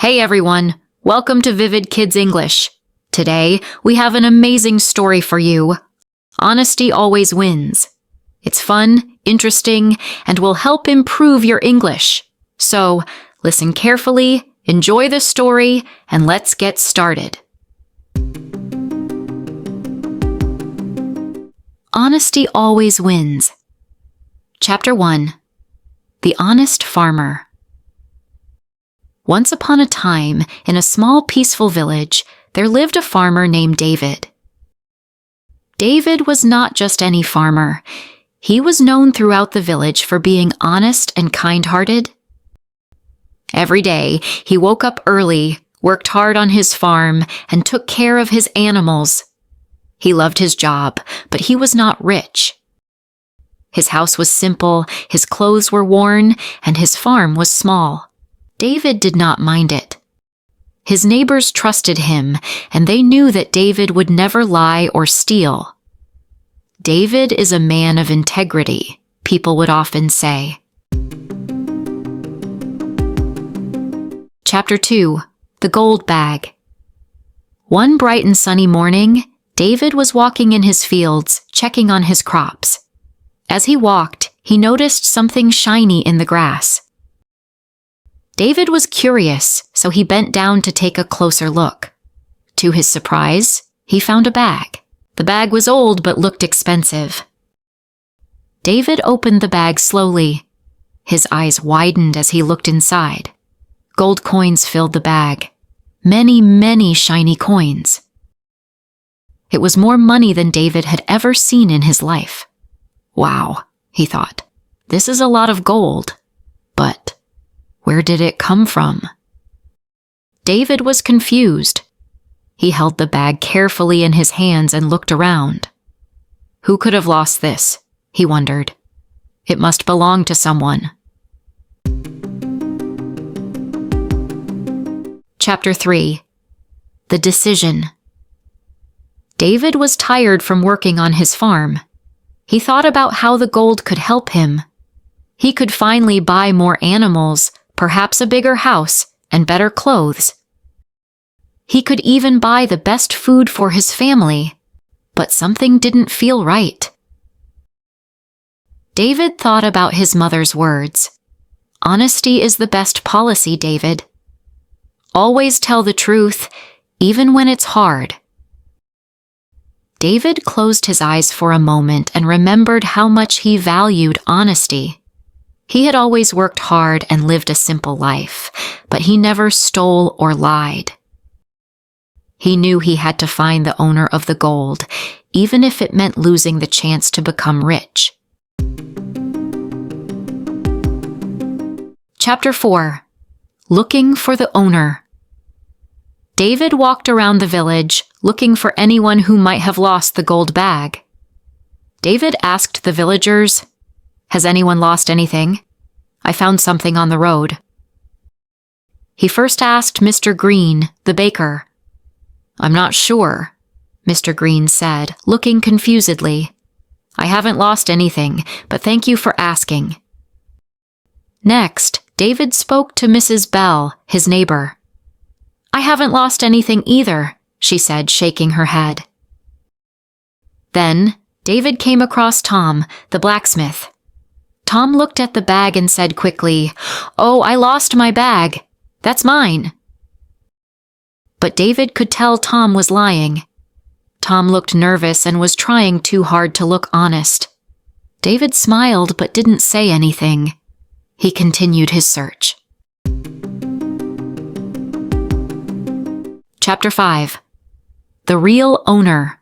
Hey everyone, welcome to Vivid Kids English. Today, we have an amazing story for you. Honesty always wins. It's fun, interesting, and will help improve your English. So, listen carefully, enjoy the story, and let's get started. Honesty always wins. Chapter 1. The Honest Farmer. Once upon a time, in a small peaceful village, there lived a farmer named David. David was not just any farmer. He was known throughout the village for being honest and kind-hearted. Every day, he woke up early, worked hard on his farm, and took care of his animals. He loved his job, but he was not rich. His house was simple, his clothes were worn, and his farm was small. David did not mind it. His neighbors trusted him, and they knew that David would never lie or steal. David is a man of integrity, people would often say. Chapter 2. The Gold Bag. One bright and sunny morning, David was walking in his fields, checking on his crops. As he walked, he noticed something shiny in the grass. David was curious, so he bent down to take a closer look. To his surprise, he found a bag. The bag was old but looked expensive. David opened the bag slowly. His eyes widened as he looked inside. Gold coins filled the bag. Many, many shiny coins. It was more money than David had ever seen in his life. Wow, he thought. This is a lot of gold. But where did it come from? David was confused. He held the bag carefully in his hands and looked around. Who could have lost this? He wondered. It must belong to someone. Chapter 3. The Decision. David was tired from working on his farm. He thought about how the gold could help him. He could finally buy more animals, perhaps a bigger house, and better clothes. He could even buy the best food for his family, but something didn't feel right. David thought about his mother's words. Honesty is the best policy, David. Always tell the truth, even when it's hard. David closed his eyes for a moment and remembered how much he valued honesty. He had always worked hard and lived a simple life, but he never stole or lied. He knew he had to find the owner of the gold, even if it meant losing the chance to become rich. Chapter 4. Looking for the owner. David walked around the village, looking for anyone who might have lost the gold bag. David asked the villagers, "Has anyone lost anything? I found something on the road." He first asked Mr. Green, the baker. "I'm not sure," Mr. Green said, looking confusedly. "I haven't lost anything, but thank you for asking." Next, David spoke to Mrs. Bell, his neighbor. "I haven't lost anything either," she said, shaking her head. Then, David came across Tom, the blacksmith. Tom looked at the bag and said quickly, "Oh, I lost my bag. That's mine." But David could tell Tom was lying. Tom looked nervous and was trying too hard to look honest. David smiled but didn't say anything. He continued his search. Chapter 5. The Real Owner.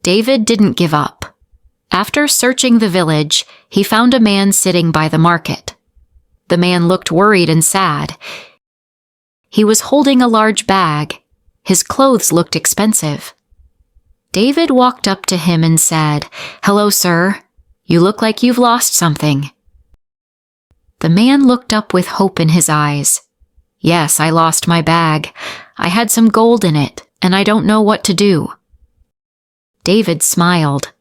David didn't give up. After searching the village, he found a man sitting by the market. The man looked worried and sad. He was holding a large bag. His clothes looked expensive. David walked up to him and said, "Hello, sir. You look like you've lost something." The man looked up with hope in his eyes. "Yes, I lost my bag. I had some gold in it, and I don't know what to do." David smiled.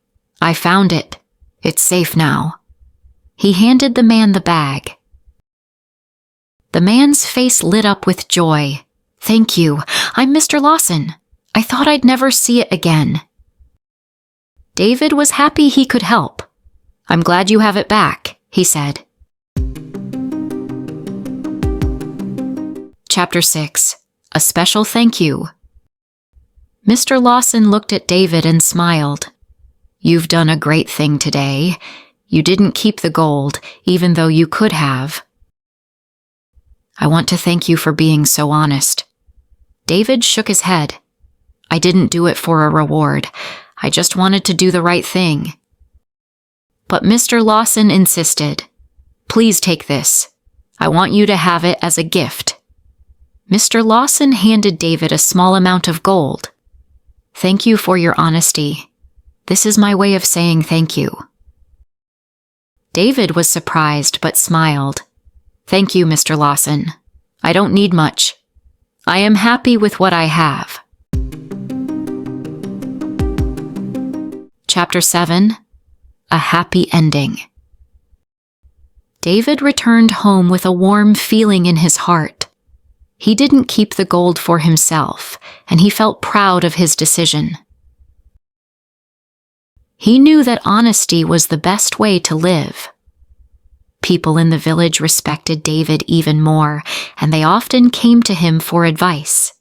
"I found it. It's safe now." He handed the man the bag. The man's face lit up with joy. "Thank you. I'm Mr. Lawson. I thought I'd never see it again." David was happy he could help. "I'm glad you have it back," he said. Chapter 6. A Special Thank You. Mr. Lawson looked at David and smiled. "You've done a great thing today. You didn't keep the gold, even though you could have." "I want to thank you for being so honest." David shook his head. "I didn't do it for a reward. I just wanted to do the right thing." But Mr. Lawson insisted. "Please take this. I want you to have it as a gift." Mr. Lawson handed David a small amount of gold. "Thank you for your honesty. This is my way of saying thank you." David was surprised but smiled. "Thank you, Mr. Lawson. I don't need much. I am happy with what I have." Chapter 7. A Happy Ending. David returned home with a warm feeling in his heart. He didn't keep the gold for himself, and he felt proud of his decision. He knew that honesty was the best way to live. People in the village respected David even more, and they often came to him for advice.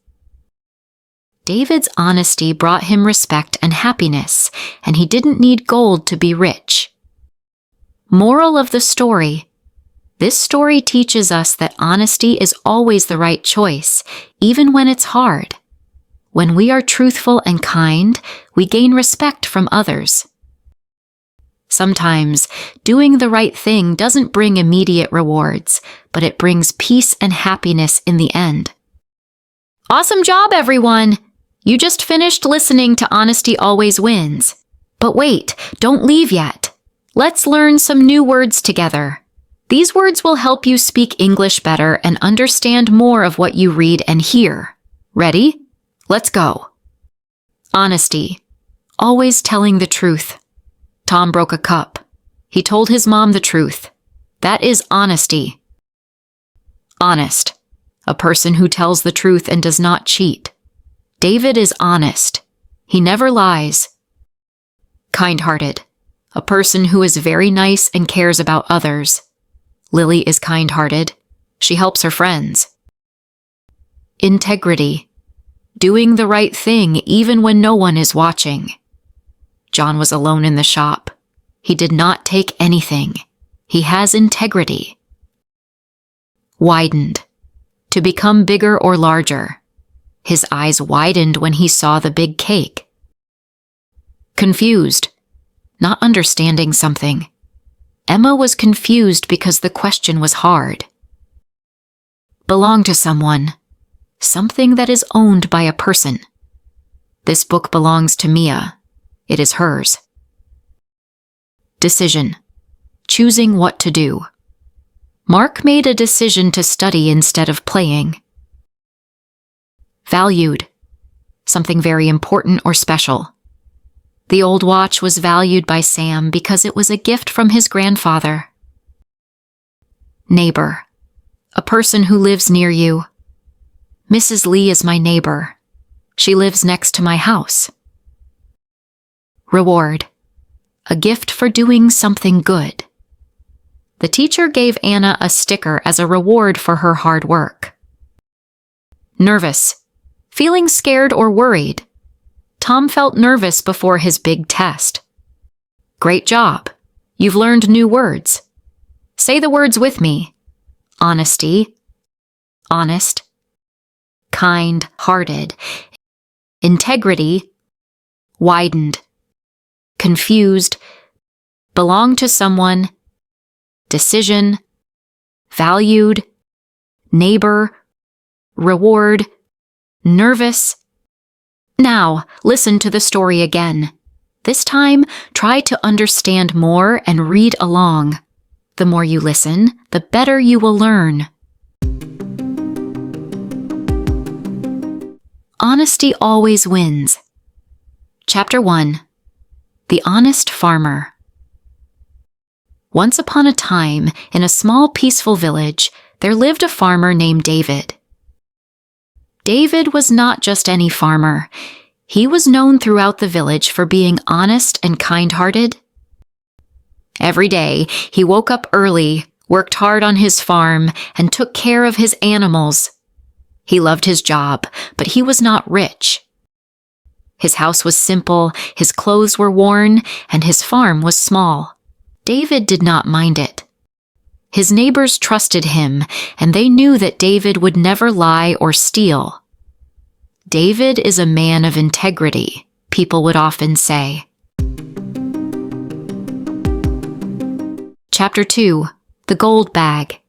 David's honesty brought him respect and happiness, and he didn't need gold to be rich. Moral of the story: this story teaches us that honesty is always the right choice, even when it's hard. When we are truthful and kind, we gain respect from others. Sometimes, doing the right thing doesn't bring immediate rewards, but it brings peace and happiness in the end. Awesome job, everyone! You just finished listening to Honesty Always Wins. But wait, don't leave yet. Let's learn some new words together. These words will help you speak English better and understand more of what you read and hear. Ready? Let's go. Honesty. Always telling the truth. Tom broke a cup. He told his mom the truth. That is honesty. Honest. A person who tells the truth and does not cheat. David is honest. He never lies. Kind-hearted. A person who is very nice and cares about others. Lily is kind-hearted. She helps her friends. Integrity. Doing the right thing even when no one is watching. John was alone in the shop. He did not take anything. He has integrity. Widened. To become bigger or larger. His eyes widened when he saw the big cake. Confused. Not understanding something. Emma was confused because the question was hard. Belong to someone. Something that is owned by a person. This book belongs to Mia. It is hers. Decision. Choosing what to do. Mark made a decision to study instead of playing. Valued. Something very important or special. The old watch was valued by Sam because it was a gift from his grandfather. Neighbor. A person who lives near you. Mrs. Lee is my neighbor. She lives next to my house. Reward. A gift for doing something good. The teacher gave Anna a sticker as a reward for her hard work. Nervous. Feeling scared or worried. Tom felt nervous before his big test. Great job. You've learned new words. Say the words with me. Honesty. Honest. Kind-hearted. Integrity. Widened. Confused. Belong to someone. Decision. Valued. Neighbor. Reward. Nervous. Now, listen to the story again. This time, try to understand more and read along. The more you listen, the better you will learn. Honesty Always Wins. Chapter 1. The Honest Farmer. Once upon a time, in a small peaceful village, there lived a farmer named David. David was not just any farmer. He was known throughout the village for being honest and kind-hearted. Every day, he woke up early, worked hard on his farm, and took care of his animals. He loved his job, but he was not rich. His house was simple, his clothes were worn, and his farm was small. David did not mind it. His neighbors trusted him, and they knew that David would never lie or steal. David is a man of integrity, people would often say. Chapter 2. The Gold Bag.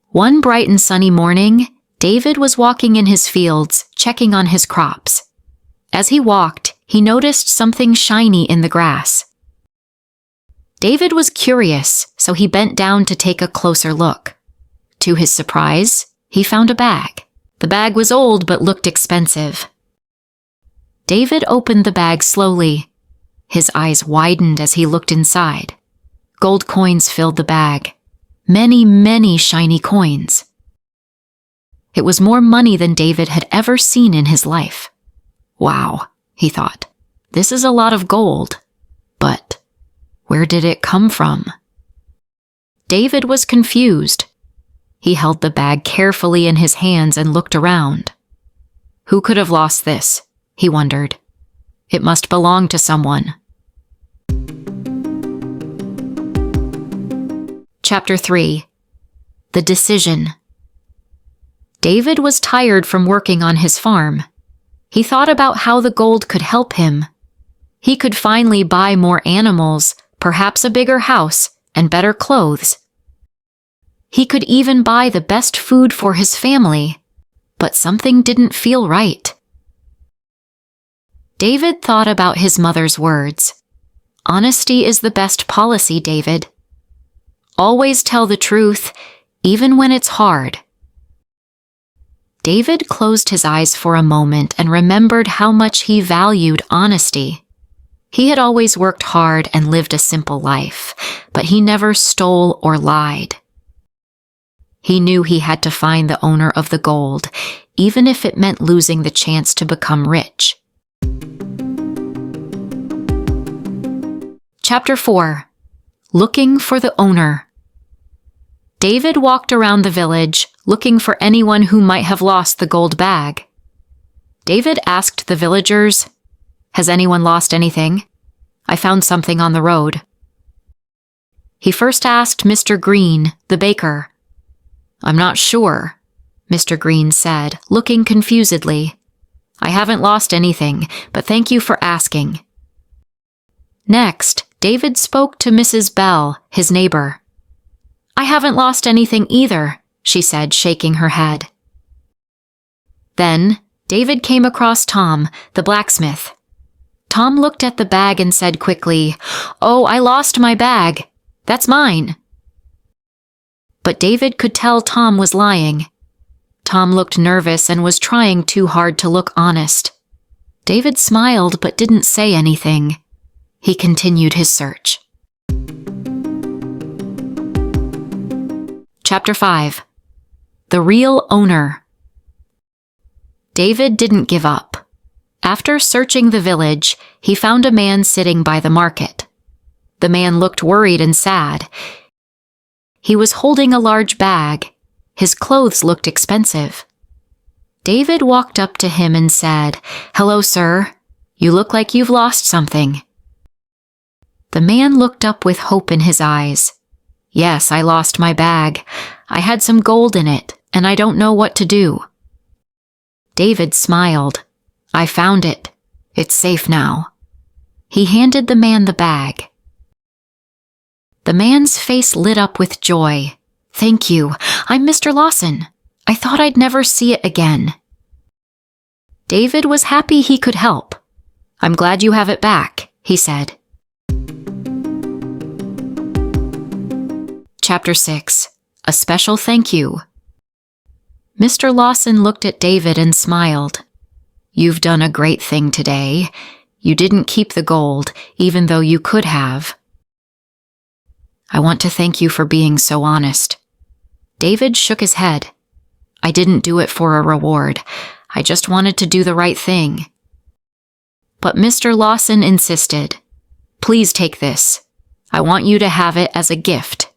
One bright and sunny morning, David was walking in his fields, checking on his crops. As he walked, he noticed something shiny in the grass. David was curious, so he bent down to take a closer look. To his surprise, he found a bag. The bag was old but looked expensive. David opened the bag slowly. His eyes widened as he looked inside. Gold coins filled the bag. Many, many shiny coins. It was more money than David had ever seen in his life. Wow, he thought. This is a lot of gold. But where did it come from? David was confused. He held the bag carefully in his hands and looked around. Who could have lost this? He wondered. It must belong to someone. Chapter 3. The Decision. David was tired from working on his farm. He thought about how the gold could help him. He could finally buy more animals, perhaps a bigger house, and better clothes. He could even buy the best food for his family, but something didn't feel right. David thought about his mother's words. Honesty is the best policy, David. Always tell the truth, even when it's hard. David closed his eyes for a moment and remembered how much he valued honesty. He had always worked hard and lived a simple life, but he never stole or lied. He knew he had to find the owner of the gold, even if it meant losing the chance to become rich. Chapter 4. Looking for the owner. David walked around the village, looking for anyone who might have lost the gold bag. David asked the villagers, "Has anyone lost anything? I found something on the road." He first asked Mr. Green, the baker. "I'm not sure," Mr. Green said, looking confusedly. "I haven't lost anything, but thank you for asking." Next, David spoke to Mrs. Bell, his neighbor. "I haven't lost anything either," she said, shaking her head. Then, David came across Tom, the blacksmith. Tom looked at the bag and said quickly, "Oh, I lost my bag. That's mine." But David could tell Tom was lying. Tom looked nervous and was trying too hard to look honest. David smiled but didn't say anything. He continued his search. Chapter 5. The Real Owner. David didn't give up. After searching the village, he found a man sitting by the market. The man looked worried and sad. He was holding a large bag. His clothes looked expensive. David walked up to him and said, "Hello, sir. You look like you've lost something." The man looked up with hope in his eyes. "Yes, I lost my bag. I had some gold in it, and I don't know what to do." David smiled. "I found it. It's safe now." He handed the man the bag. The man's face lit up with joy. "Thank you. I'm Mr. Lawson. I thought I'd never see it again." David was happy he could help. "I'm glad you have it back," he said. Chapter 6. A Special Thank You. Mr. Lawson looked at David and smiled. "You've done a great thing today. You didn't keep the gold, even though you could have. I want to thank you for being so honest. David shook his head. I didn't do it for a reward. I just wanted to do the right thing. But Mr. Lawson insisted. Please take this. I want you to have it as a gift.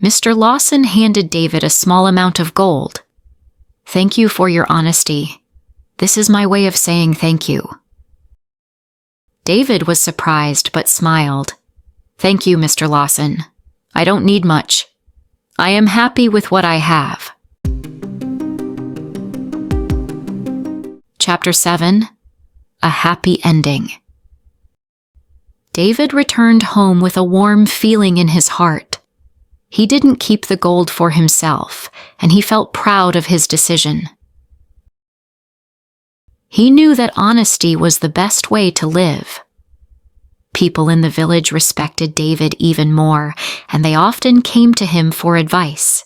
Mr. Lawson handed David a small amount of gold. Thank you for your honesty. This is my way of saying thank you. David was surprised but smiled. Thank you, Mr. Lawson. I don't need much. I am happy with what I have. Chapter 7. A Happy Ending. David returned home with a warm feeling in his heart. He didn't keep the gold for himself, and he felt proud of his decision. He knew that honesty was the best way to live. People in the village respected David even more, and they often came to him for advice.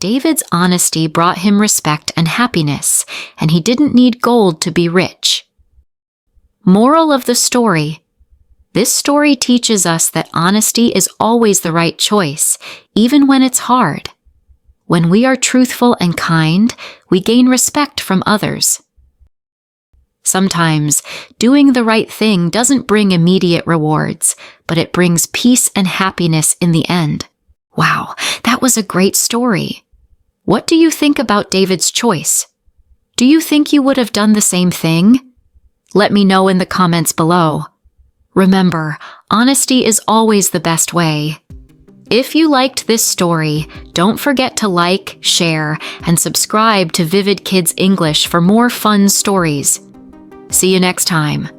David's honesty brought him respect and happiness, and he didn't need gold to be rich. Moral of the story: this story teaches us that honesty is always the right choice, even when it's hard. When we are truthful and kind, we gain respect from others. Sometimes, doing the right thing doesn't bring immediate rewards, but it brings peace and happiness in the end. Wow, that was a great story. What do you think about David's choice? Do you think you would have done the same thing? Let me know in the comments below. Remember, honesty is always the best way. If you liked this story, don't forget to like, share, and subscribe to Vivid Kids English for more fun stories. See you next time.